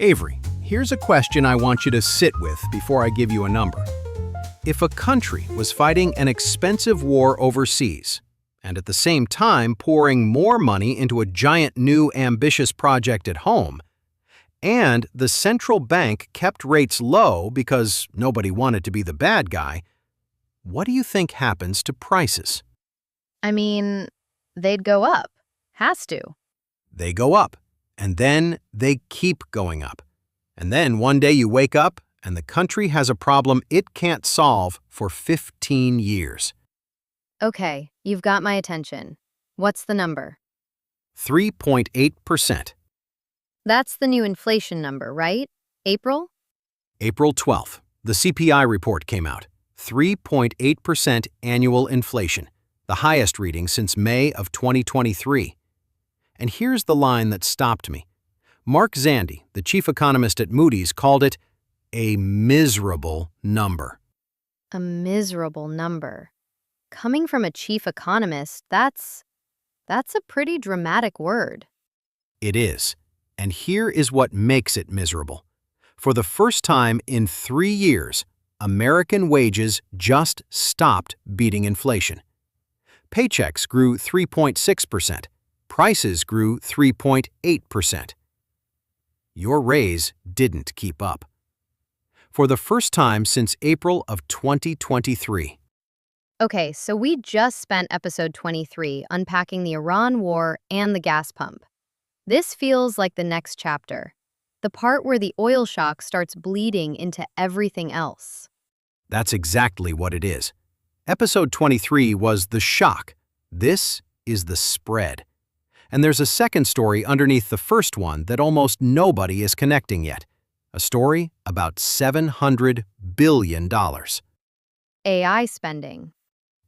Avery, here's a question I want you to sit with before I give you a number. If a country was fighting an expensive war overseas, and at the same time pouring more money into a giant new ambitious project at home, and the central bank kept rates low because nobody wanted to be the bad guy, what do you think happens to prices? I mean, they'd go up. Has to. They go up, and then they keep going up. And then one day you wake up and the country has a problem it can't solve for 15 years. Okay, you've got my attention. What's the number? 3.8%. That's the new inflation number, right? April? April 12th, the CPI report came out. 3.8% annual inflation, the highest reading since May of 2023. And here's the line that stopped me. Mark Zandi, the chief economist at Moody's, called it a miserable number. A miserable number. Coming from a chief economist, that's a pretty dramatic word. It is. And here is what makes it miserable. For the first time in 3 years, American wages just stopped beating inflation. Paychecks grew 3.6%. Prices grew 3.8%. Your raise didn't keep up. For the first time since April of 2023. Okay, so we just spent episode 23 unpacking the Iran war and the gas pump. This feels like the next chapter, the part where the oil shock starts bleeding into everything else. That's exactly what it is. Episode 23 was the shock. This is the spread. And there's a second story underneath the first one that almost nobody is connecting yet. A story about $700 billion. AI spending.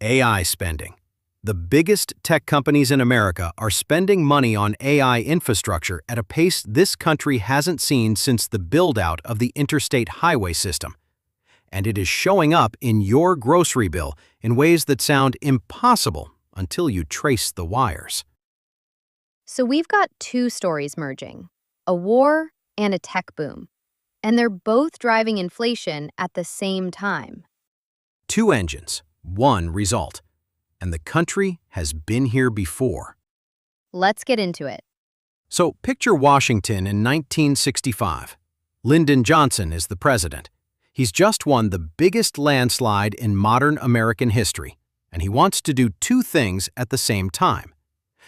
AI spending. The biggest tech companies in America are spending money on AI infrastructure at a pace this country hasn't seen since the build-out of the interstate highway system. And it is showing up in your grocery bill in ways that sound impossible until you trace the wires. So we've got two stories merging, a war and a tech boom. And they're both driving inflation at the same time. Two engines, one result. And the country has been here before. Let's get into it. So picture Washington in 1965. Lyndon Johnson is the president. He's just won the biggest landslide in modern American history, and he wants to do two things at the same time.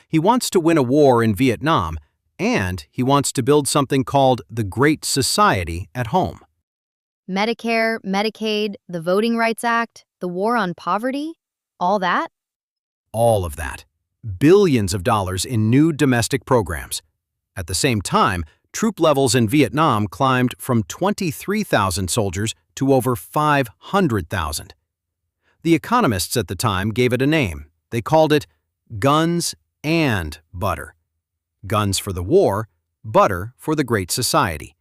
He wants to win a war in Vietnam, and he wants to build something called the Great Society at home. Medicare, Medicaid, the Voting Rights Act, the war on poverty, all that? All of that. Billions of dollars in new domestic programs. At the same time, troop levels in Vietnam climbed from 23,000 soldiers to over 500,000. The economists at the time gave it a name. They called it guns and butter. Guns for the war, butter for the Great Society.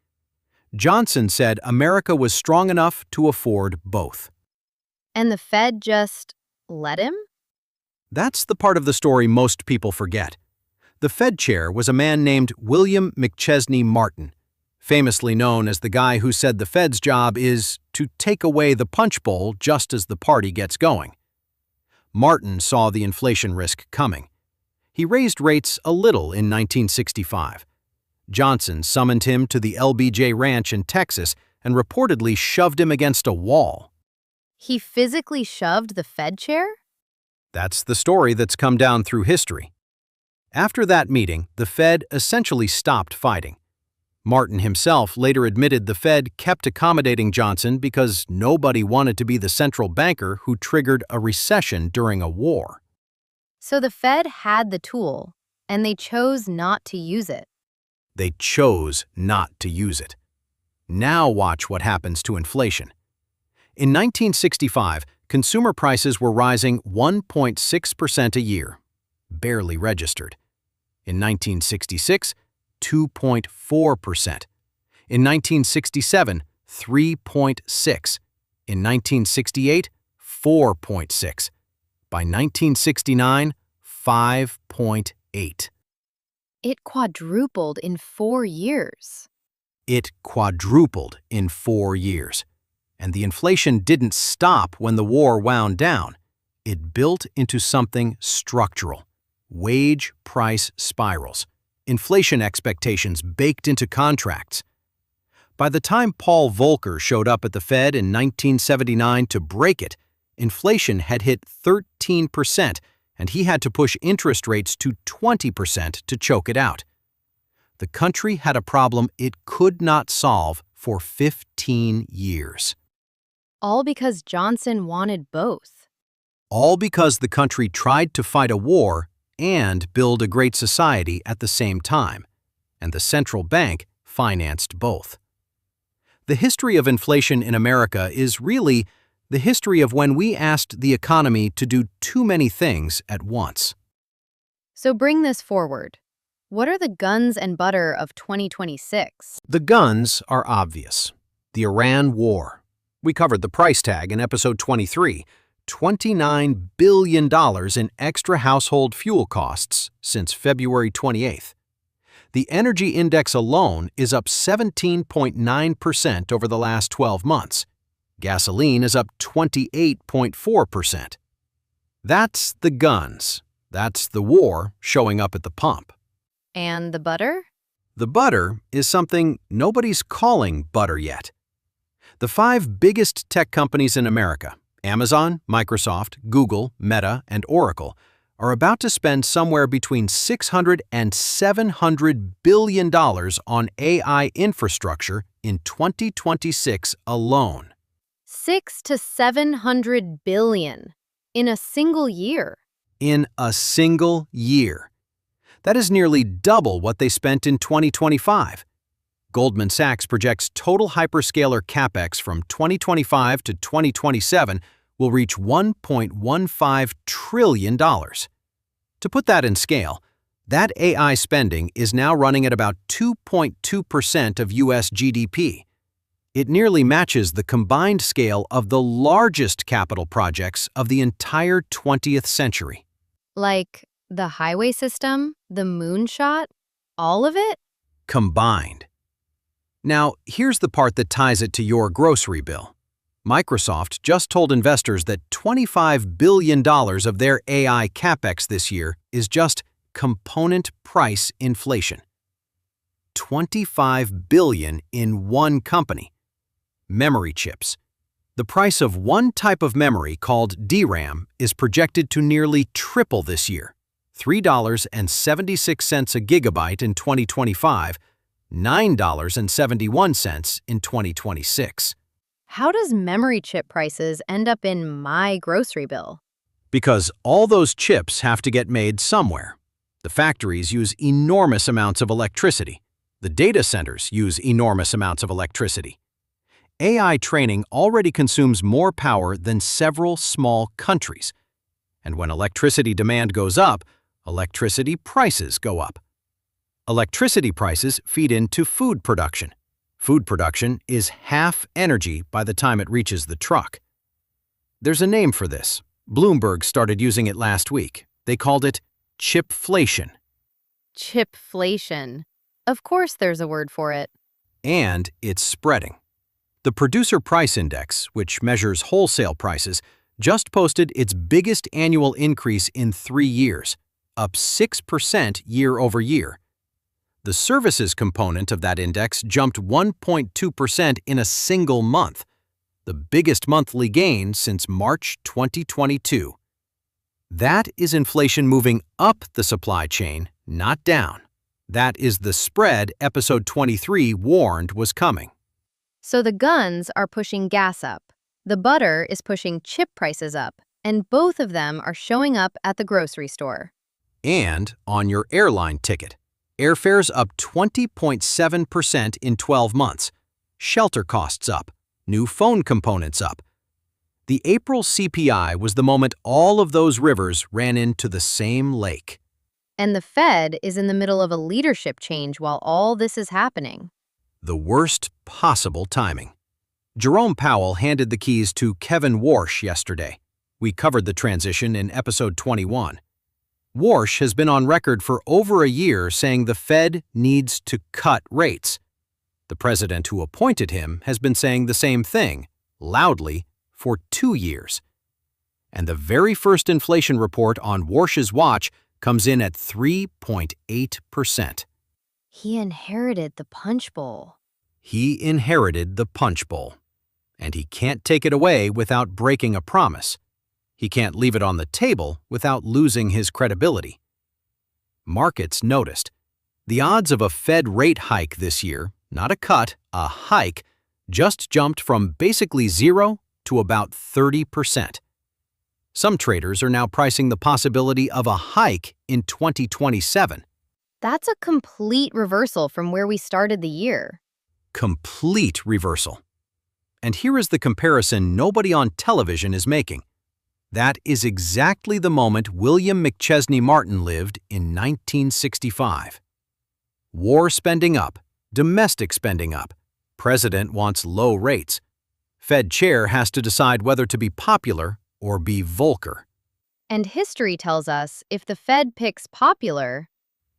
Johnson said America was strong enough to afford both. And the Fed just let him? That's the part of the story most people forget. The Fed chair was a man named William McChesney Martin, famously known as the guy who said the Fed's job is to take away the punch bowl just as the party gets going. Martin saw the inflation risk coming. He raised rates a little in 1965. Johnson summoned him to the LBJ Ranch in Texas and reportedly shoved him against a wall. He physically shoved the Fed chair? That's the story that's come down through history. After that meeting, the Fed essentially stopped fighting. Martin himself later admitted the Fed kept accommodating Johnson because nobody wanted to be the central banker who triggered a recession during a war. So the Fed had the tool, and they chose not to use it. They chose not to use it. Now watch what happens to inflation. In 1965, consumer prices were rising 1.6% a year, barely registered. In 1966, 2.4%. In 1967, 3.6%. In 1968, 4.6%. By 1969, 5.8%. It quadrupled in 4 years. It quadrupled in 4 years. And the inflation didn't stop when the war wound down. It built into something structural: wage price spirals, inflation expectations baked into contracts. By the time Paul Volcker showed up at the Fed in 1979 to break it, inflation had hit 13%, and he had to push interest rates to 20% to choke it out. The country had a problem it could not solve for 15 years. All because Johnson wanted both. All because the country tried to fight a war and build a great society at the same time, and the central bank financed both. The history of inflation in America is really the history of when we asked the economy to do too many things at once. So bring this forward. What are the guns and butter of 2026? The guns are obvious. The Iran war. We covered the price tag in episode 23, $29 billion in extra household fuel costs since February 28th. The energy index alone is up 17.9% over the last 12 months. Gasoline is up 28.4%. That's the guns. That's the war showing up at the pump. And the butter? The butter is something nobody's calling butter yet. The 5 biggest tech companies in America, Amazon, Microsoft, Google, Meta, and Oracle, are about to spend somewhere between $600 and $700 billion on AI infrastructure in 2026 alone. 600 to 700 billion in a single year. In a single year. That is nearly double what they spent in 2025. Goldman Sachs projects total hyperscaler capex from 2025 to 2027 will reach $1.15 trillion. To put that in scale, that AI spending is now running at about 2.2% of U.S. GDP. It nearly matches the combined scale of the largest capital projects of the entire 20th century. Like the highway system, the moonshot, all of it? Combined. Now, here's the part that ties it to your grocery bill. Microsoft just told investors that $25 billion of their AI capex this year is just component price inflation. $25 billion in one company. Memory chips. The price of one type of memory called DRAM is projected to nearly triple this year. $3.76 a gigabyte in 2025, $9.71 in 2026. How does memory chip prices end up in my grocery bill? Because all those chips have to get made somewhere. The factories use enormous amounts of electricity. The data centers use enormous amounts of electricity. AI training already consumes more power than several small countries. And when electricity demand goes up, electricity prices go up. Electricity prices feed into food production. Food production is half energy by the time it reaches the truck. There's a name for this. Bloomberg started using it last week. They called it Chipflation. Chipflation. Of course there's a word for it. And it's spreading. The Producer Price Index, which measures wholesale prices, just posted its biggest annual increase in 3 years, up 6% year over year. The services component of that index jumped 1.2% in a single month, the biggest monthly gain since March 2022. That is inflation moving up the supply chain, not down. That is the spread episode 23 warned was coming. So the guns are pushing gas up, the butter is pushing chip prices up, and both of them are showing up at the grocery store. And on your airline ticket. Airfares up 20.7% in 12 months. Shelter costs up. New phone components up. The April CPI was the moment all of those rivers ran into the same lake. And the Fed is in the middle of a leadership change while all this is happening. The worst possible timing. Jerome Powell handed the keys to Kevin Warsh yesterday. We covered the transition in episode 21. Warsh has been on record for over a year saying the Fed needs to cut rates. The president who appointed him has been saying the same thing, loudly, for 2 years. And the very first inflation report on Warsh's watch comes in at 3.8%. He inherited the punch bowl. He inherited the punch bowl. And he can't take it away without breaking a promise. He can't leave it on the table without losing his credibility. Markets noticed. The odds of a Fed rate hike this year, not a cut, a hike, just jumped from basically 0 to about 30%. Some traders are now pricing the possibility of a hike in 2027. That's a complete reversal from where we started the year. Complete reversal. And here is the comparison nobody on television is making. That is exactly the moment William McChesney Martin lived in 1965. War spending up, domestic spending up. President wants low rates. Fed chair has to decide whether to be popular or be Volcker. And history tells us if the Fed picks popular,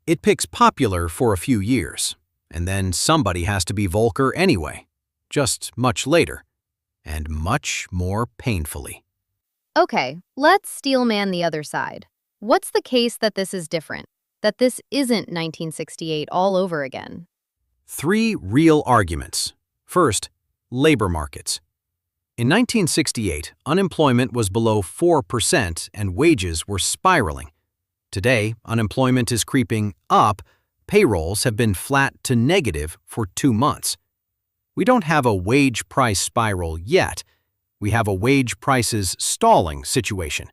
It picks popular for a few years, and then somebody has to be Volcker anyway, just much later, and much more painfully. okay, let's steelman the other side. What's the case that this is different? That this isn't 1968 all over again? 3 real arguments. First, labor markets. In 1968, unemployment was below 4% and wages were spiraling. Today, unemployment is creeping up. Payrolls have been flat to negative for 2 months. We don't have a wage price spiral yet. We have a wage prices stalling situation.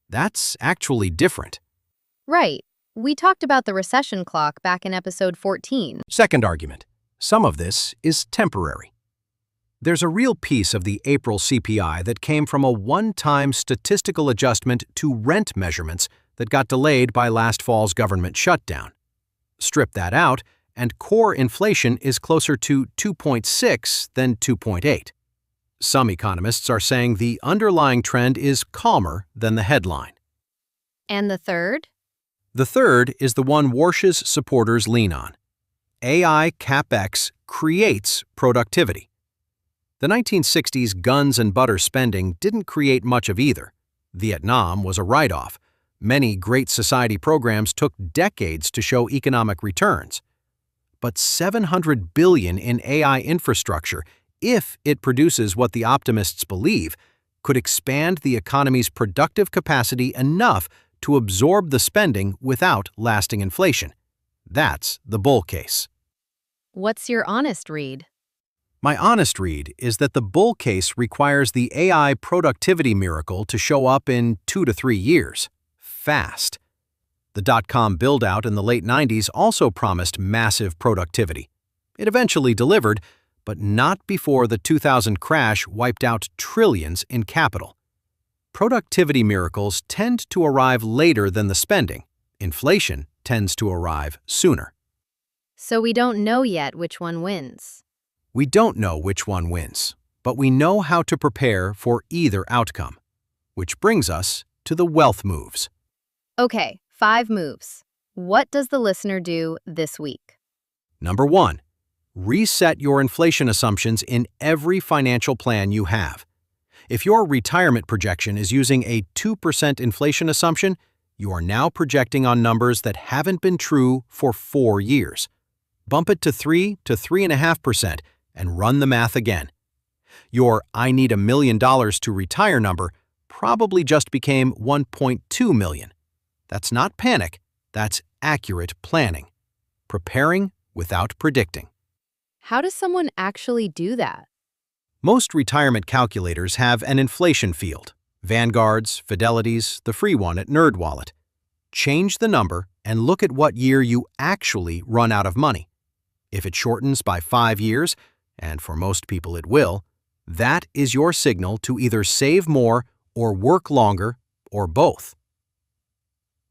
That's actually different. Right. We talked about the recession clock back in episode 14. Second argument. Some of this is temporary. There's a real piece of the April CPI that came from a one-time statistical adjustment to rent measurements that got delayed by last fall's government shutdown. Strip that out, and core inflation is closer to 2.6 than 2.8. Some economists are saying the underlying trend is calmer than the headline. And the third? The third is the one Warsh's supporters lean on. AI capex creates productivity. The 1960s guns and butter spending didn't create much of either. Vietnam was a write-off. Many Great Society programs took decades to show economic returns. But $700 billion in AI infrastructure, if it produces what the optimists believe, could expand the economy's productive capacity enough to absorb the spending without lasting inflation. That's the bull case. What's your honest read? My honest read is that the bull case requires the AI productivity miracle to show up in 2 to 3 years. Fast. The dot-com build-out in the late 90s also promised massive productivity. It eventually delivered, but not before the 2000 crash wiped out trillions in capital. Productivity miracles tend to arrive later than the spending. Inflation tends to arrive sooner. So we don't know yet which one wins. We don't know which one wins, but we know how to prepare for either outcome. Which brings us to the wealth moves. Okay, 5 moves. What does the listener do this week? Number 1, reset your inflation assumptions in every financial plan you have. If your retirement projection is using a 2% inflation assumption, you are now projecting on numbers that haven't been true for 4 years. Bump it to 3 to 3.5% and run the math again. Your "I need $1 million to retire" number probably just became 1.2 million. That's not panic, that's accurate planning. Preparing without predicting. How does someone actually do that? Most retirement calculators have an inflation field. Vanguard's, Fidelity's, the free one at NerdWallet. Change the number and look at what year you actually run out of money. If it shortens by 5 years, and for most people it will, that is your signal to either save more or work longer or both.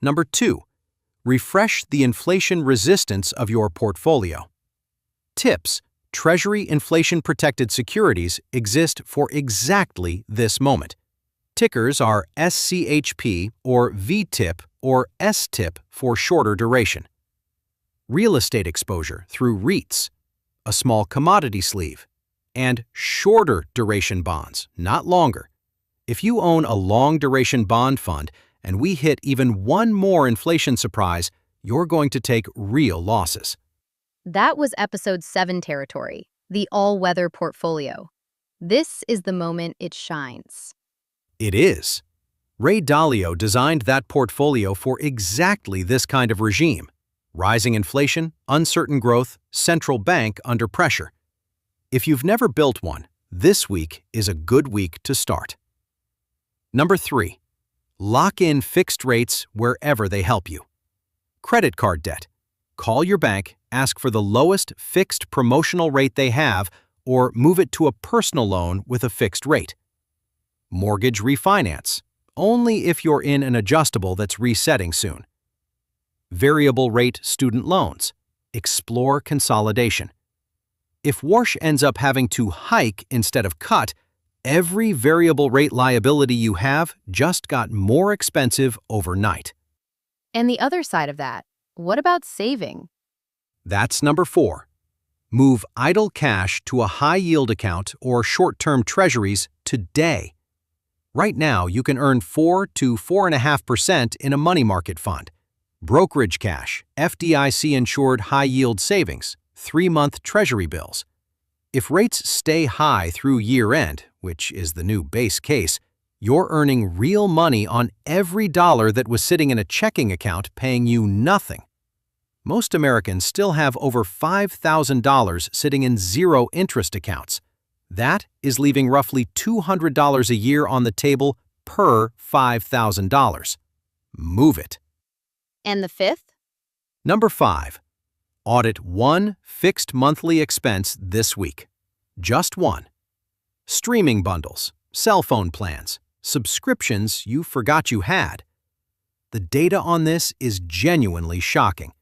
Number 2, refresh the inflation resistance of your portfolio. Tips: Treasury inflation-protected securities exist for exactly this moment. Tickers are SCHP or VTIP or STIP for shorter duration. Real estate exposure through REITs. a small commodity sleeve, and shorter duration bonds, not longer. If you own a long-duration bond fund and we hit even one more inflation surprise, you're going to take real losses. That was episode 7 territory, the all-weather portfolio. This is the moment it shines. It is. Ray Dalio designed that portfolio for exactly this kind of regime: rising inflation, uncertain growth, central bank under pressure. If you've never built one, this week is a good week to start. Number 3. Lock in fixed rates wherever they help you. Credit card debt. Call your bank, ask for the lowest fixed promotional rate they have, or move it to a personal loan with a fixed rate. Mortgage refinance. Only if you're in an adjustable that's resetting soon. Variable rate student loans. Explore consolidation. If Warsh ends up having to hike instead of cut, every variable rate liability you have just got more expensive overnight. And the other side of that, what about saving? That's number 4. Move idle cash to a high-yield account or short-term treasuries today. Right now, you can earn 4 to 4.5% in a money market fund, brokerage cash, FDIC-insured high-yield savings, 3-month treasury bills. If rates stay high through year-end, which is the new base case, you're earning real money on every dollar that was sitting in a checking account paying you nothing. Most Americans still have over $5,000 sitting in zero-interest accounts. That is leaving roughly $200 a year on the table per $5,000. Move it. And the 5th? Number 5. Audit one fixed monthly expense this week. Just one. Streaming bundles, cell phone plans, subscriptions you forgot you had. The data on this is genuinely shocking.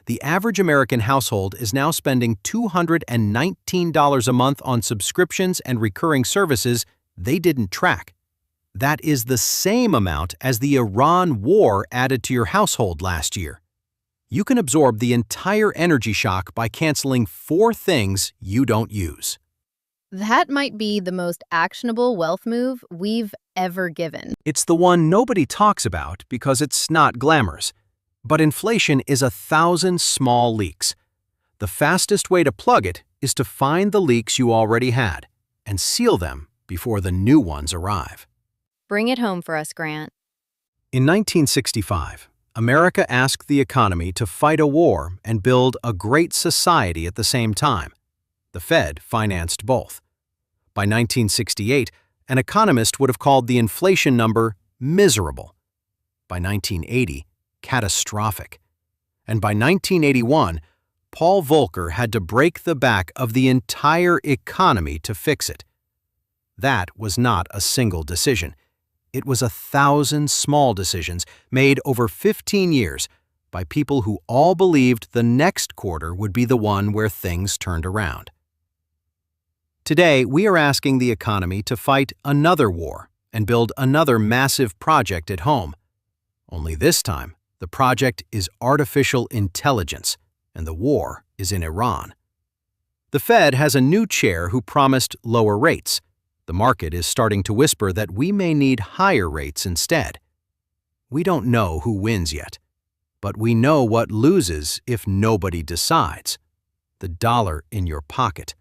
The average American household is now spending $219 a month on subscriptions and recurring services they didn't track. That is the same amount as the Iran war added to your household last year. You can absorb the entire energy shock by canceling 4 things you don't use. That might be the most actionable wealth move we've ever given. It's the one nobody talks about because it's not glamorous. But inflation is 1,000 small leaks. The fastest way to plug it is to find the leaks you already had and seal them before the new ones arrive. Bring it home for us, Grant. In 1965, America asked the economy to fight a war and build a great society at the same time. The Fed financed both. By 1968, an economist would have called the inflation number miserable. By 1980, catastrophic. And by 1981, Paul Volcker had to break the back of the entire economy to fix it. That was not a single decision. It was 1,000 small decisions made over 15 years by people who all believed the next quarter would be the one where things turned around. Today, we are asking the economy to fight another war and build another massive project at home. Only this time, the project is artificial intelligence, and the war is in Iran. The Fed has a new chair who promised lower rates. The market is starting to whisper that we may need higher rates instead. We don't know who wins yet, but we know what loses if nobody decides. The dollar in your pocket,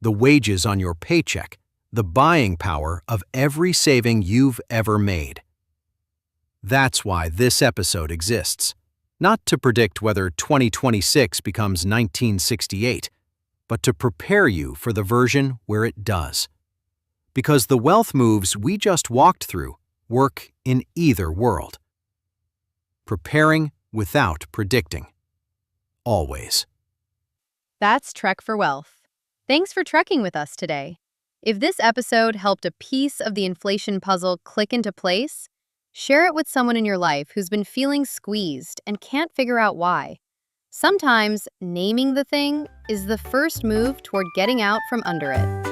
the wages on your paycheck, the buying power of every saving you've ever made. That's why this episode exists. Not to predict whether 2026 becomes 1968, but to prepare you for the version where it does. Because the wealth moves we just walked through work in either world. Preparing without predicting. Always. That's Trek for Wealth. Thanks for trekking with us today. If this episode helped a piece of the inflation puzzle click into place, share it with someone in your life who's been feeling squeezed and can't figure out why. Sometimes naming the thing is the first move toward getting out from under it.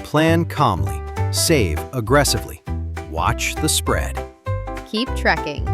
Plan calmly. Save aggressively. Watch the spread. Keep trekking.